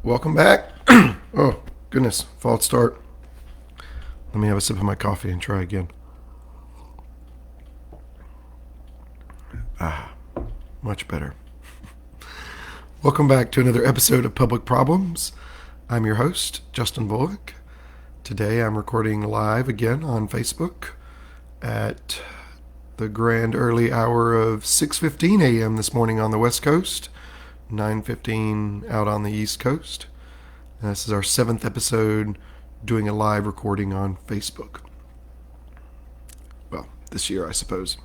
Welcome back. Oh, goodness. False start. Let me have a sip of my coffee and try again. Much better. Welcome back to another episode of Public Problems. I'm your host, Justin Bullock. Today I'm recording live again on Facebook at the grand early hour of 6:15 a.m. this morning on the West Coast, 9:15 out on the East Coast. And this is our 7th episode doing a live recording on Facebook. Well, this year, I suppose.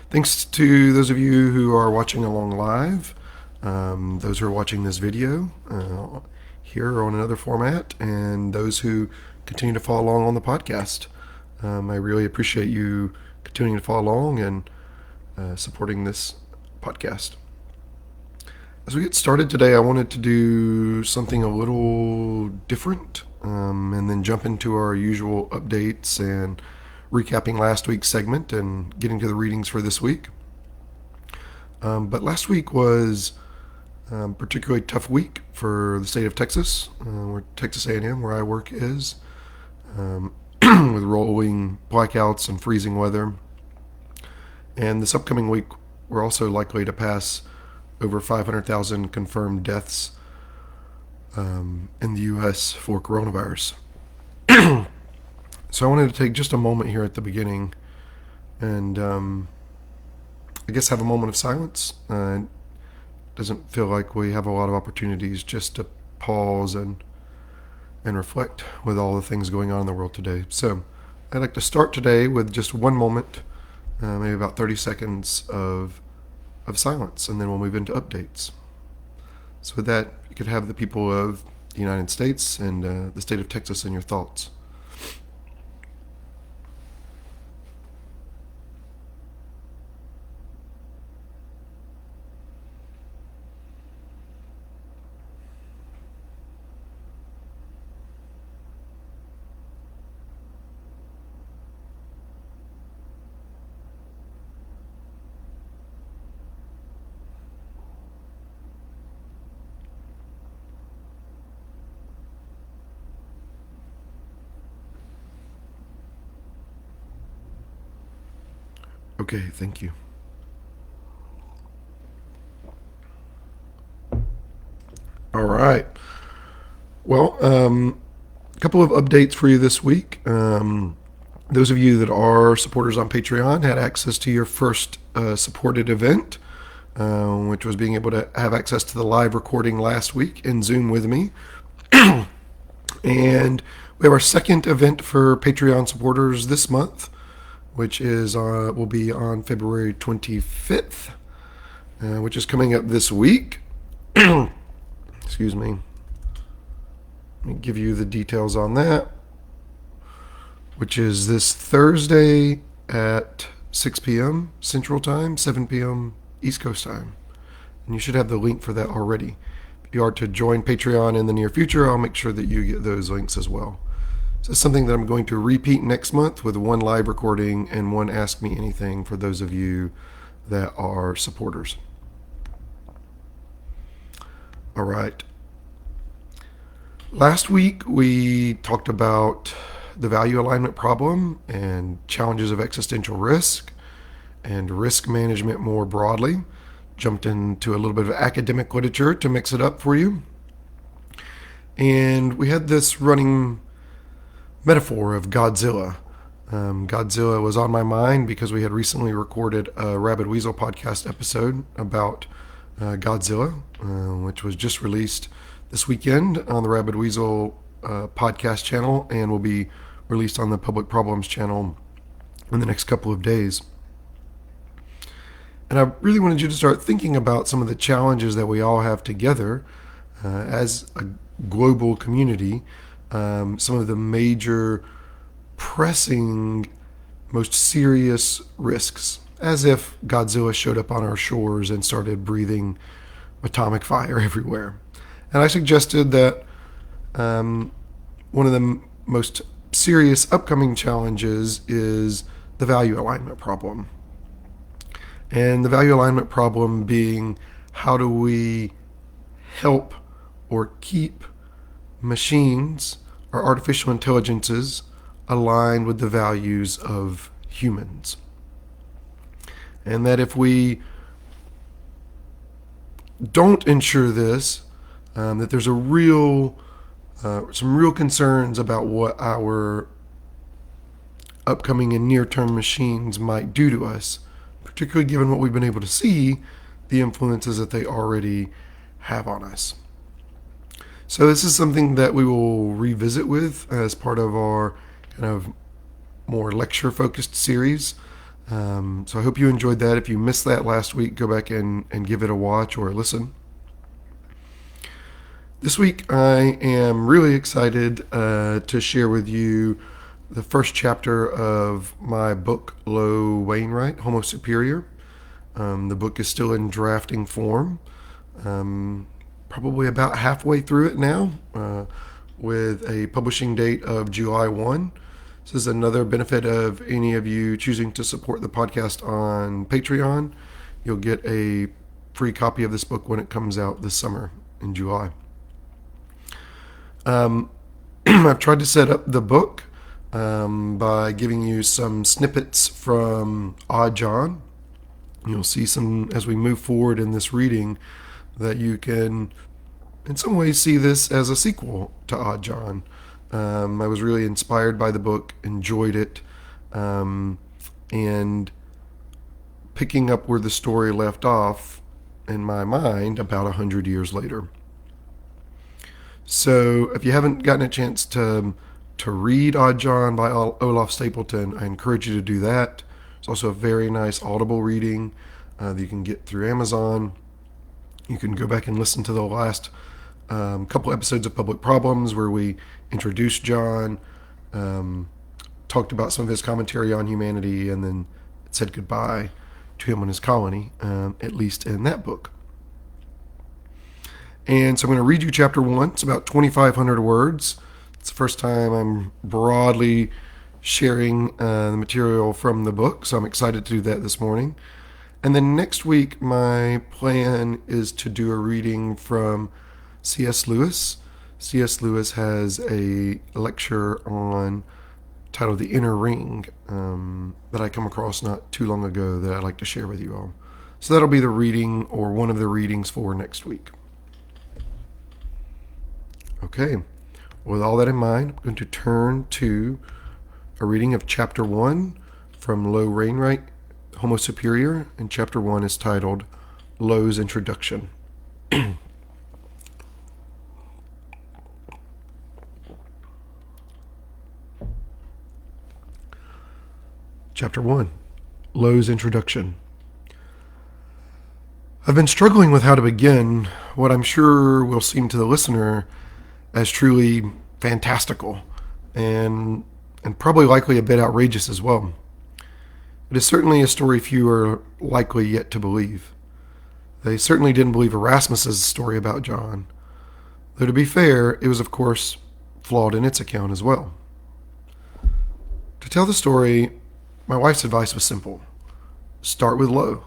Thanks to those of you who are watching along live, those who are watching this video here or on another format, and those who continue to follow along on the podcast. I really appreciate you continuing to follow along and supporting this podcast. As we get started today, I wanted to do something a little different, and then jump into our usual updates and recapping last week's segment and getting to the readings for this week. But last week was a particularly tough week for the state of Texas, where Texas A&M, where I work, is, with rolling blackouts and freezing weather. And this upcoming week, we're also likely to pass over 500,000 confirmed deaths in the U.S. for coronavirus. So I wanted to take just a moment here at the beginning and I guess have a moment of silence. It doesn't feel like we have a lot of opportunities just to pause and reflect with all the things going on in the world today. So I'd like to start today with just one moment, maybe about 30 seconds of silence, and then we'll move into updates. So with that, you could have the people of the United States and the state of Texas in your thoughts. Okay, thank you. All right. Well, a couple of updates for you this week. Those of you that are supporters on Patreon had access to your first supported event, which was being able to have access to the live recording last week in Zoom with me. And we have our second event for Patreon supporters this month, which is will be on February 25th, which is coming up this week. Excuse me. Let me give you the details on that, which is this Thursday at 6 p.m. Central Time, 7 p.m. East Coast Time. And you should have the link for that already. If you are to join Patreon in the near future, I'll make sure that you get those links as well. So it's something that I'm going to repeat next month with one live recording and one Ask Me Anything for those of you that are supporters. All right. Last week we talked about the value alignment problem and challenges of existential risk and risk management more broadly. Jumped into a little bit of academic literature to mix it up for you. And we had this running metaphor of Godzilla. Godzilla was on my mind because we had recently recorded a Rabid Weasel podcast episode about Godzilla, which was just released this weekend on the Rabid Weasel podcast channel and will be released on the Public Problems channel in the next couple of days. And I really wanted you to start thinking about some of the challenges that we all have together as a global community. Some of the major, pressing, most serious risks, as if Godzilla showed up on our shores and started breathing atomic fire everywhere. And I suggested that one of the most serious upcoming challenges is the value alignment problem. And the value alignment problem being, how do we help or keep machines or artificial intelligences aligned with the values of humans. And that if we don't ensure this, that there's some real concerns about what our upcoming and near-term machines might do to us, particularly given what we've been able to see, the influences that they already have on us. So this is something that we will revisit with as part of our kind of more lecture-focused series. So I hope you enjoyed that. If you missed that last week, go back and give it a watch or a listen. This week I am really excited to share with you the first chapter of my book, Lo Wainwright, Homo Superior. The book is still in drafting form. Probably about halfway through it now, with a publishing date of July 1. This is another benefit of any of you choosing to support the podcast on Patreon. You'll get a free copy of this book when it comes out this summer in July. I've tried to set up the book by giving you some snippets from Odd John. You'll see some as we move forward in this reading that you can in some ways see this as a sequel to Odd John. I was really inspired by the book, enjoyed it, and picking up where the story left off in my mind about 100 years later. So if you haven't gotten a chance to read Odd John by Olaf Stapleton, I encourage you to do that. It's also a very nice Audible reading that you can get through Amazon. You can go back and listen to the last couple episodes of Public Problems where we introduced John, talked about some of his commentary on humanity, and then said goodbye to him and his colony, at least in that book. And so I'm going to read you chapter 1. It's about 2,500 words. It's the first time I'm broadly sharing the material from the book, so I'm excited to do that this morning. And then next week, my plan is to do a reading from C.S. Lewis. C.S. Lewis has a lecture on titled The Inner Ring that I come across not too long ago that I'd like to share with you all. So that'll be the reading or one of the readings for next week. Okay, with all that in mind, I'm going to turn to a reading of chapter 1 from Lo Wainwright, Homo Superior, and chapter 1 is titled Lo's Introduction. Chapter 1, Lo's Introduction. I've been struggling with how to begin what I'm sure will seem to the listener as truly fantastical and probably likely a bit outrageous as well. It is certainly a story few are likely yet to believe. They certainly didn't believe Erasmus's story about John, though to be fair, it was of course flawed in its account as well. To tell the story, my wife's advice was simple. Start with Lo.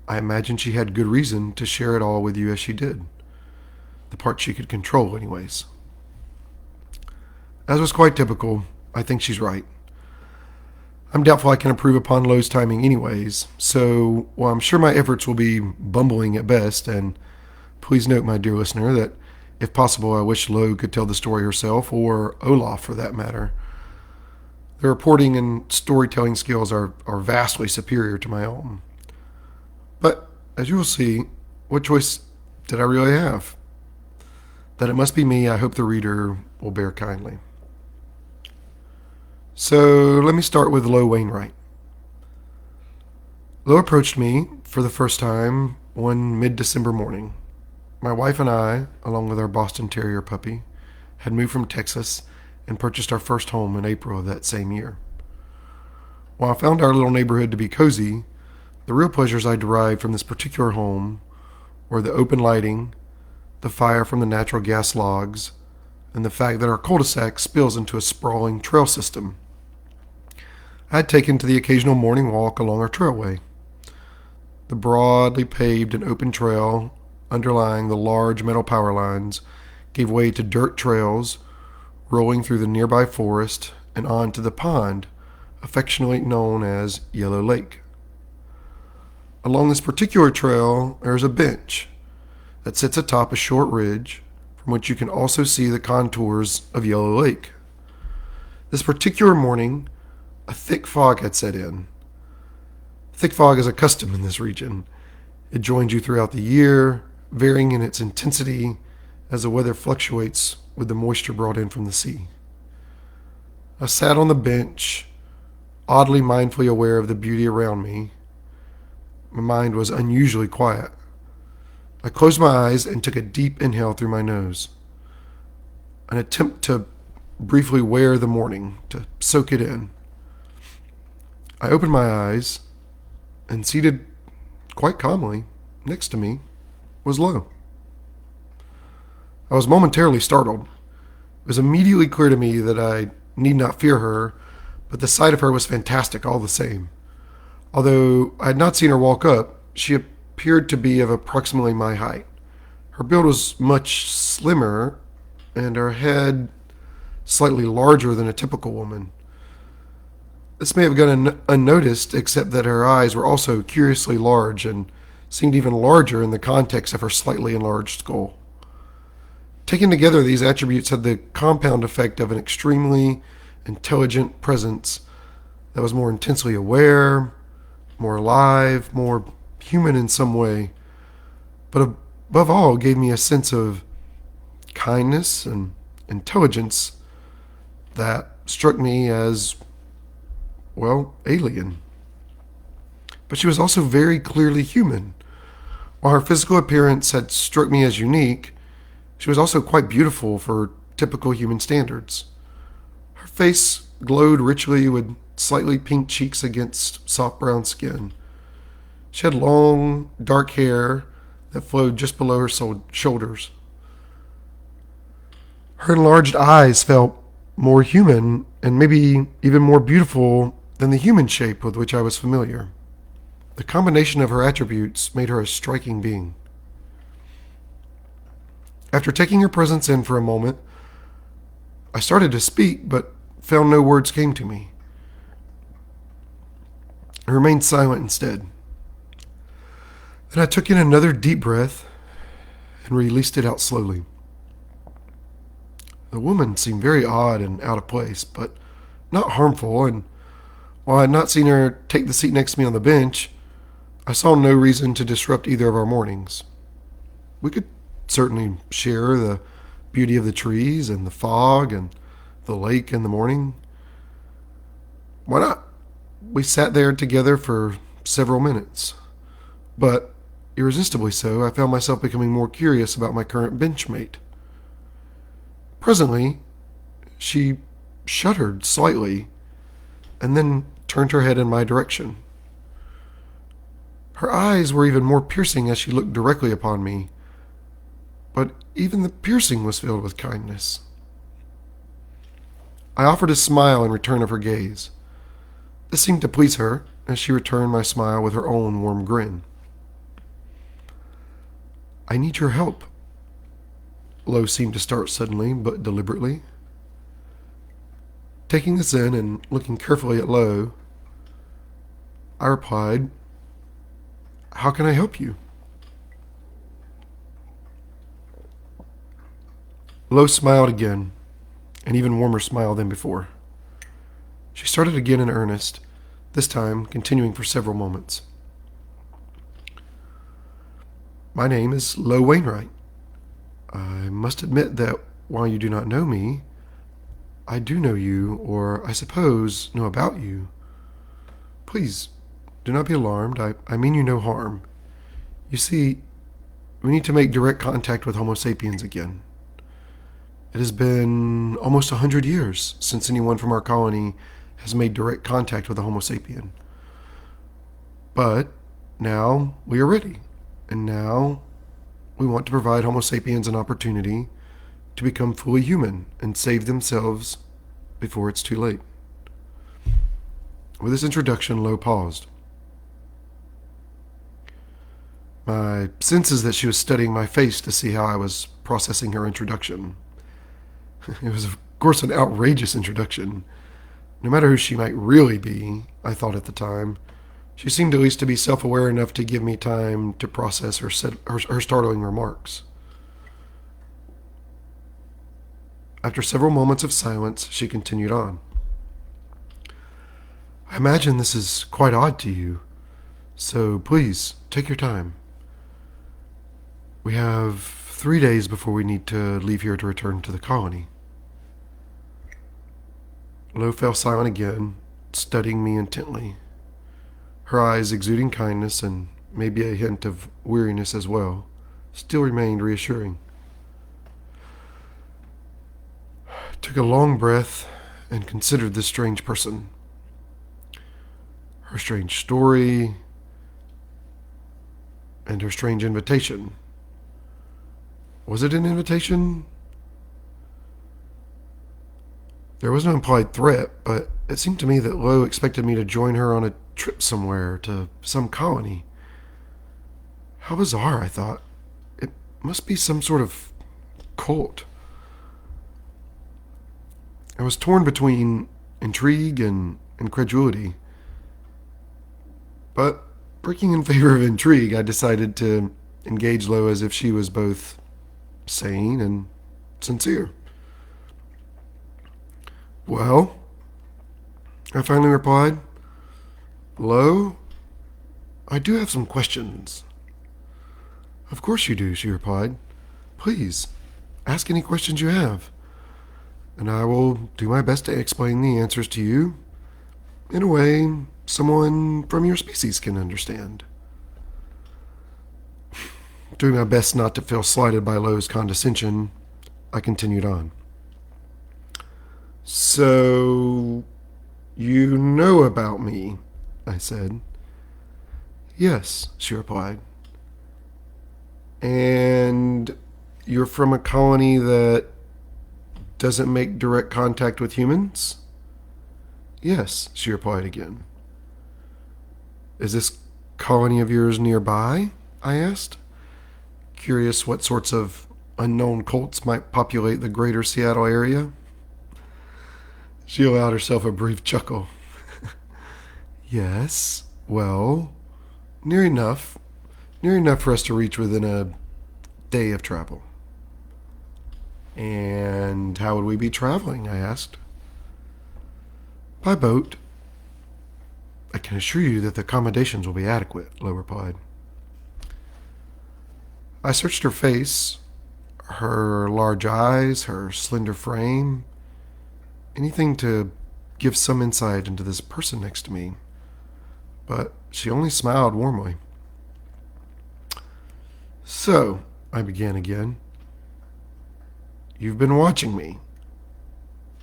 I imagine she had good reason to share it all with you as she did. The part she could control anyways. As was quite typical, I think she's right. I'm doubtful I can improve upon Lo's timing anyways, so while I'm sure my efforts will be bumbling at best, and please note, my dear listener, that if possible I wish Lo could tell the story herself, or Olaf for that matter. Their reporting and storytelling skills are vastly superior to my own. But, as you will see, what choice did I really have? That it must be me, I hope the reader will bear kindly. So let me start with Lo Wainwright. Lo approached me for the first time one mid-December morning. My wife and I, along with our Boston Terrier puppy, had moved from Texas and purchased our first home in April of that same year. While I found our little neighborhood to be cozy, the real pleasures I derived from this particular home were the open lighting, the fire from the natural gas logs, and the fact that our cul-de-sac spills into a sprawling trail system. I had taken to the occasional morning walk along our trailway. The broadly paved and open trail underlying the large metal power lines gave way to dirt trails rolling through the nearby forest and on to the pond, affectionately known as Yellow Lake. Along this particular trail, there is a bench that sits atop a short ridge from which you can also see the contours of Yellow Lake. This particular morning, a thick fog had set in. Thick fog is a custom in this region. It joins you throughout the year, varying in its intensity as the weather fluctuates with the moisture brought in from the sea. I sat on the bench, oddly mindfully aware of the beauty around me. My mind was unusually quiet. I closed my eyes and took a deep inhale through my nose. An attempt to briefly wear the morning, to soak it in. I opened my eyes, and seated quite calmly next to me was Lo. I was momentarily startled. It was immediately clear to me that I need not fear her, but the sight of her was fantastic all the same. Although I had not seen her walk up, she appeared to be of approximately my height. Her build was much slimmer, and her head slightly larger than a typical woman. This may have gone unnoticed, except that her eyes were also curiously large and seemed even larger in the context of her slightly enlarged skull. Taken together, these attributes had the compound effect of an extremely intelligent presence that was more intensely aware, more alive, more human in some way, but above all gave me a sense of kindness and intelligence that struck me as, well, alien. But she was also very clearly human. While her physical appearance had struck me as unique, she was also quite beautiful for typical human standards. Her face glowed richly with slightly pink cheeks against soft brown skin. She had long, dark hair that flowed just below her shoulders. Her enlarged eyes felt more human and maybe even more beautiful than the human shape with which I was familiar. The combination of her attributes made her a striking being. After taking her presence in for a moment, I started to speak, but found no words came to me. I remained silent instead. Then I took in another deep breath and released it out slowly. The woman seemed very odd and out of place, but not harmful, and while I had not seen her take the seat next to me on the bench, I saw no reason to disrupt either of our mornings. We could certainly share the beauty of the trees and the fog and the lake in the morning. Why not? We sat there together for several minutes, but irresistibly so, I found myself becoming more curious about my current benchmate. Presently, she shuddered slightly and then turned her head in my direction. Her eyes were even more piercing as she looked directly upon me, but even the piercing was filled with kindness. I offered a smile in return of her gaze. This seemed to please her, as she returned my smile with her own warm grin. "I need your help." Lo seemed to start suddenly, but deliberately. Taking this in and looking carefully at Lo, I replied, "How can I help you?" Lo smiled again, an even warmer smile than before. She started again in earnest, this time continuing for several moments. "My name is Lo Wainwright. I must admit that while you do not know me, I do know you, or I suppose know about you. Please, do not be alarmed. I mean you no harm. You see, we need to make direct contact with Homo sapiens again. It has been almost 100 years since anyone from our colony has made direct contact with a Homo sapien. But now we are ready, and now we want to provide Homo sapiens an opportunity to become fully human and save themselves before it's too late." With this introduction, Lo paused. My sense is that she was studying my face to see how I was processing her introduction. It was, of course, an outrageous introduction. No matter who she might really be, I thought at the time, she seemed at least to be self-aware enough to give me time to process her startling remarks. After several moments of silence, she continued on. I imagine this is quite odd to you, so please, take your time. We have 3 days before we need to leave here to return to the colony. Lo fell silent again, studying me intently. Her eyes, exuding kindness and maybe a hint of weariness as well, still remained reassuring. I took a long breath and considered this strange person. Her strange story and her strange invitation. Was it an invitation? There was no implied threat, but it seemed to me that Lo expected me to join her on a trip somewhere, to some colony. How bizarre, I thought. It must be some sort of cult. I was torn between intrigue and incredulity. But, breaking in favor of intrigue, I decided to engage Lo as if she was both sane and sincere. Well, I finally replied, Lo, I do have some questions. Of course you do, she replied. Please, ask any questions you have, and I will do my best to explain the answers to you in a way someone from your species can understand. Doing my best not to feel slighted by Lo's condescension, I continued on. So, you know about me, I said. Yes, she replied. And you're from a colony that doesn't make direct contact with humans? Yes, she replied again. Is this colony of yours nearby? I asked, curious what sorts of unknown cults might populate the greater Seattle area. She allowed herself a brief chuckle. Yes, well, near enough for us to reach within a day of travel. And how would we be traveling? I asked. By boat. I can assure you that the accommodations will be adequate, Lo replied. I searched her face, her large eyes, her slender frame, anything to give some insight into this person next to me, but she only smiled warmly. So, I began again. You've been watching me?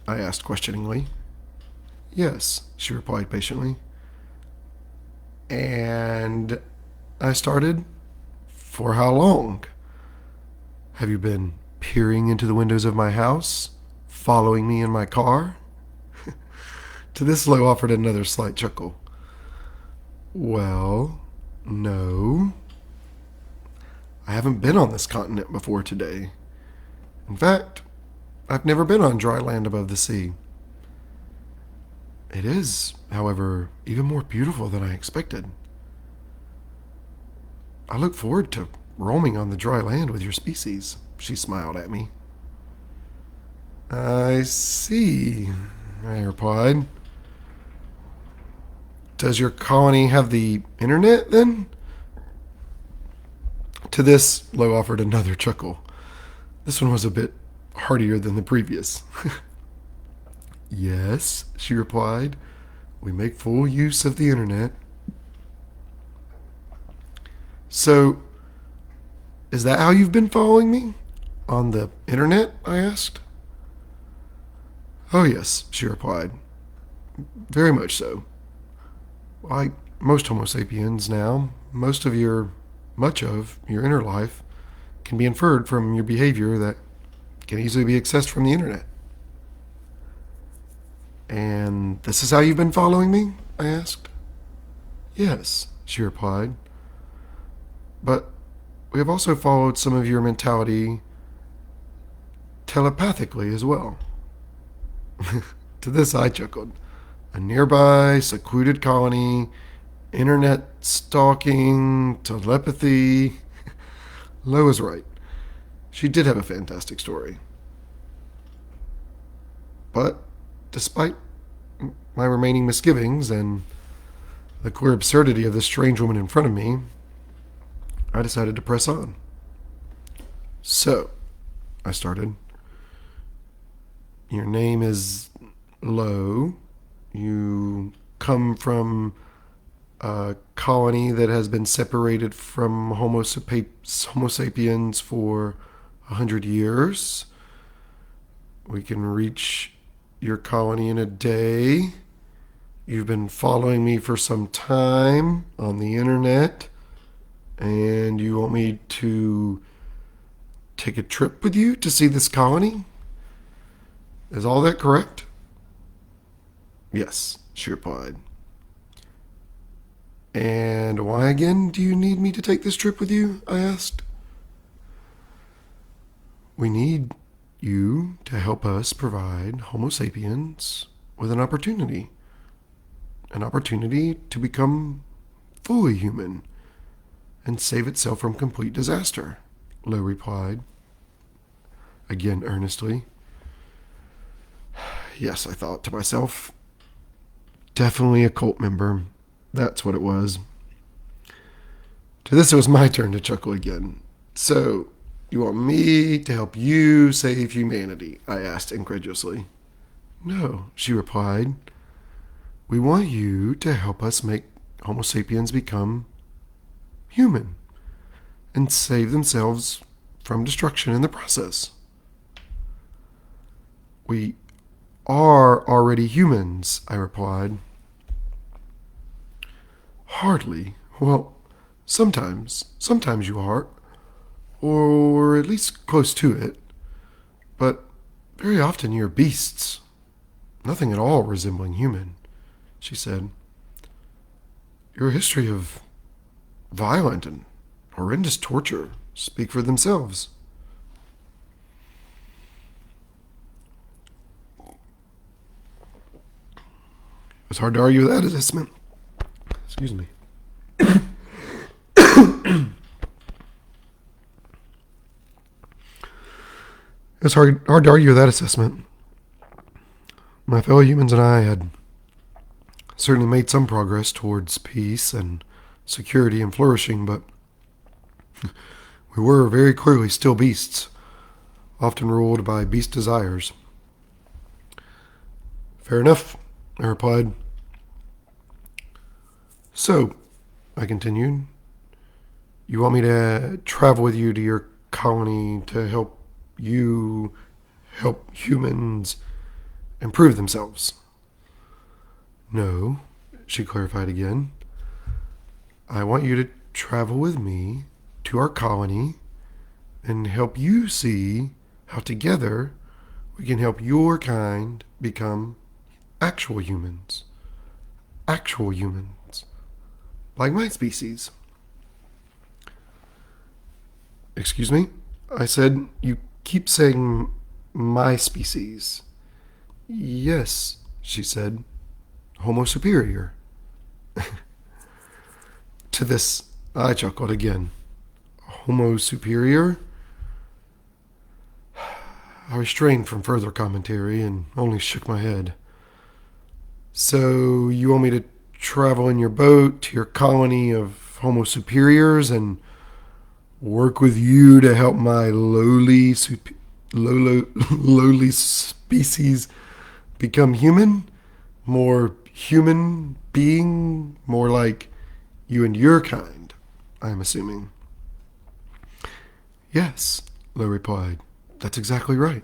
I asked questioningly. Yes, she replied patiently. And I started, for how long? Have you been peering into the windows of my house? Following me in my car? To this, Lo offered another slight chuckle. Well, no. I haven't been on this continent before today. In fact, I've never been on dry land above the sea. It is, however, even more beautiful than I expected. I look forward to roaming on the dry land with your species, she smiled at me. I see, I replied. Does your colony have the internet, then? To this, Lo offered another chuckle. This one was a bit heartier than the previous. Yes, she replied. We make full use of the internet. So, is that how you've been following me? On the internet? I asked. Oh, yes, she replied. Very much so. Like most Homo sapiens now, much of your inner life can be inferred from your behavior that can easily be accessed from the internet. And this is how you've been following me? I asked. Yes, she replied. But we have also followed some of your mentality telepathically as well. To this, I chuckled. A nearby, secluded colony, internet stalking, telepathy. Lo was right. She did have a fantastic story. But, despite my remaining misgivings and the clear absurdity of this strange woman in front of me, I decided to press on. So, I started. Your name is Lo. You come from a colony that has been separated from Homo sapiens for 100 years. We can reach your colony in a day. You've been following me for some time on the internet, and you want me to take a trip with you to see this colony? Is all that correct? Yes, she replied. And why again do you need me to take this trip with you? I asked. We need you to help us provide Homo sapiens with an opportunity to become fully human and save itself from complete disaster, Lo replied, again earnestly. Yes, I thought to myself, definitely a cult member. That's what it was. To this, it was my turn to chuckle again. So, you want me to help you save humanity? I asked incredulously. No, she replied. We want you to help us make Homo sapiens become human and save themselves from destruction in the process. We are already humans, I replied. Hardly. Well, sometimes you are, or at least close to it. But very often you're beasts, nothing at all resembling human, she said. Your history of violent and horrendous torture speak for themselves. It's hard to argue with that assessment. Excuse me. It's hard to argue with that assessment. My fellow humans and I had certainly made some progress towards peace and security and flourishing, but we were very clearly still beasts, often ruled by beast desires. Fair enough, I replied. So, I continued, you want me to travel with you to your colony to help you help humans improve themselves? No, she clarified again. I want you to travel with me to our colony and help you see how together we can help your kind become actual humans. Actual humans. Like my species. Excuse me? I said, you keep saying my species. Yes, she said. Homo superior. To this, I chuckled again. Homo superior? I restrained from further commentary and only shook my head. So, you want me to travel in your boat to your colony of Homo superiors and work with you to help my lowly species become human? More human being? More like you and your kind, I'm assuming. Yes, Lo replied. That's exactly right.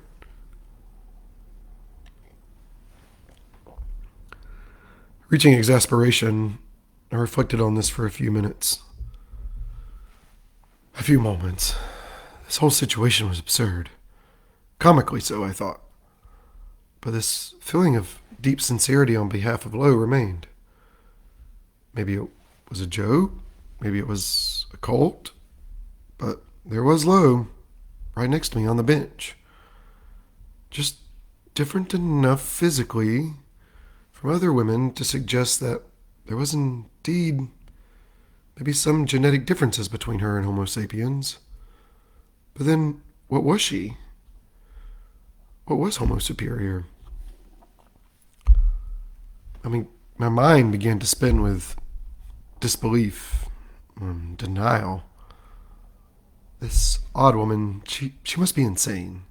Reaching exasperation, I reflected on this for a few minutes. A few moments. This whole situation was absurd. Comically so, I thought. But this feeling of deep sincerity on behalf of Lo remained. Maybe it was a joke. Maybe it was a cult. But there was Lo, right next to me on the bench. Just different enough physically from other women to suggest that there was indeed maybe some genetic differences between her and Homo sapiens. But then, what was she? What was Homo superior? I mean, my mind began to spin with disbelief, denial. This odd woman, she must be insane.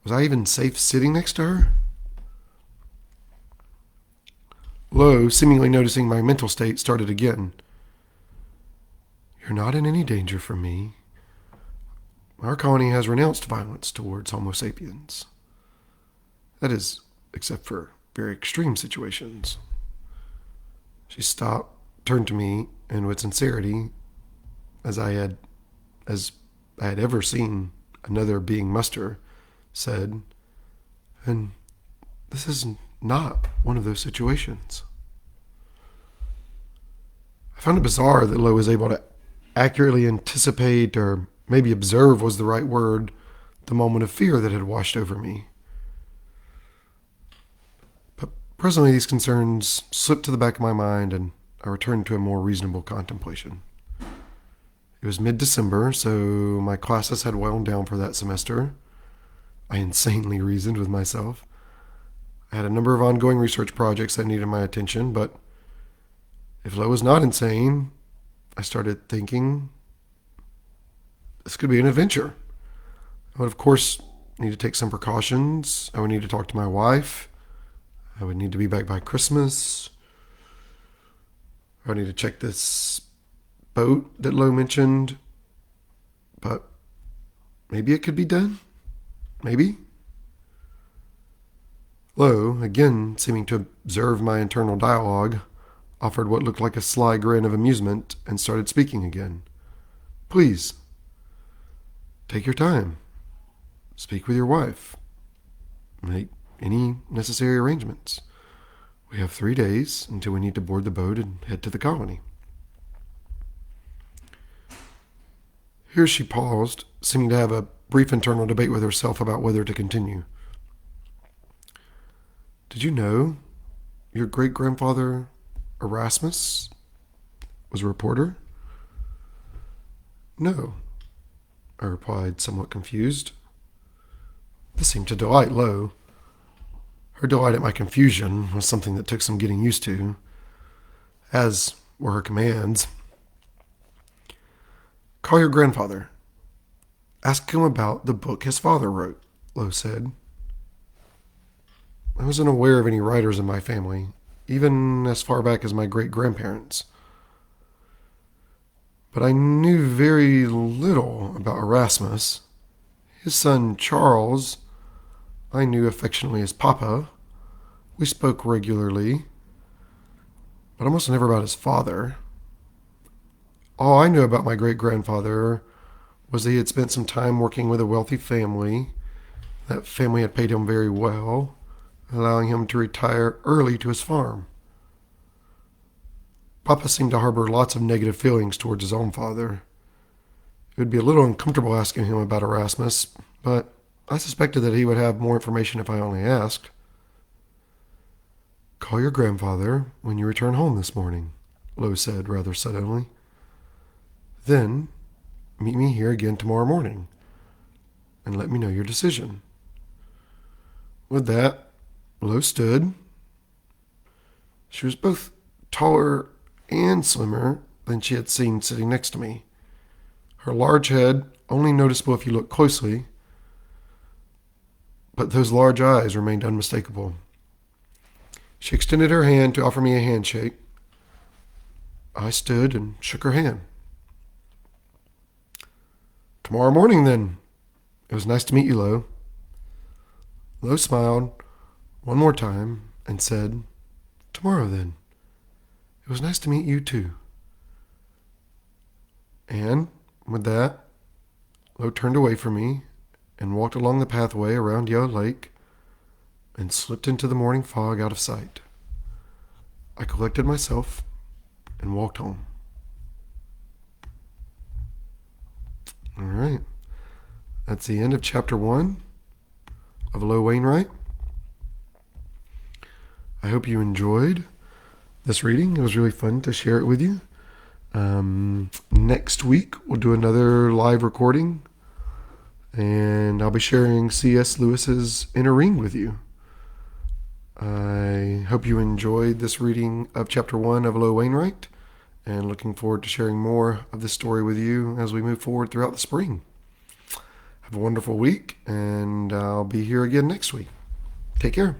Was I even safe sitting next to her? Lo, seemingly noticing my mental state, started again. You're not in any danger from me. Our colony has renounced violence towards Homo sapiens. That is, except for very extreme situations. She stopped, turned to me, and with sincerity, as I had ever seen another being muster, said, and this is not one of those situations. I found it bizarre that Lo was able to accurately anticipate, or maybe observe was the right word, the moment of fear that had washed over me. But presently these concerns slipped to the back of my mind, and I returned to a more reasonable contemplation. It was mid-December, so my classes had wound down for that semester. I insanely reasoned with myself. I had a number of ongoing research projects that needed my attention, but if Lo was not insane, I started thinking this could be an adventure. I would, of course, need to take some precautions. I would need to talk to my wife. I would need to be back by Christmas. I would need to check this boat that Lo mentioned. But maybe it could be done. Maybe. Lo, again seeming to observe my internal dialogue, offered what looked like a sly grin of amusement and started speaking again. Please, take your time. Speak with your wife. Make any necessary arrangements. We have 3 days until we need to board the boat and head to the colony. Here she paused, seeming to have a brief internal debate with herself about whether to continue. Did you know your great-grandfather Erasmus was a reporter? No, I replied, somewhat confused. This seemed to delight Lo. Her delight at my confusion was something that took some getting used to, as were her commands. Call your grandfather. Ask him about the book his father wrote, Lo said. I wasn't aware of any writers in my family, even as far back as my great-grandparents. But I knew very little about Erasmus. His son Charles, I knew affectionately as Papa. We spoke regularly, but almost never about his father. All I knew about my great-grandfather was that he had spent some time working with a wealthy family. That family had paid him very well, allowing him to retire early to his farm. Papa seemed to harbor lots of negative feelings towards his own father. It would be a little uncomfortable asking him about Erasmus, but I suspected that he would have more information if I only asked. Call your grandfather when you return home this morning, Lo said rather suddenly. Then meet me here again tomorrow morning and let me know your decision. With that, Lo stood. She was both taller and slimmer than she had seen sitting next to me. Her large head, only noticeable if you look closely, but those large eyes remained unmistakable. She extended her hand to offer me a handshake. I stood and shook her hand. Tomorrow morning, then. It was nice to meet you, Lo. Lo smiled one more time and said, Tomorrow, then. It was nice to meet you, too. And with that, Lo turned away from me and walked along the pathway around Yellow Lake and slipped into the morning fog out of sight. I collected myself and walked home. All right. That's the end of chapter 1 of Lo Wainwright. I hope you enjoyed this reading. It was really fun to share it with you. Next week, we'll do another live recording, and I'll be sharing C.S. Lewis's Inner Ring with you. I hope you enjoyed this reading of chapter 1 of Lo Wainwright, and looking forward to sharing more of this story with you as we move forward throughout the spring. Have a wonderful week, and I'll be here again next week. Take care.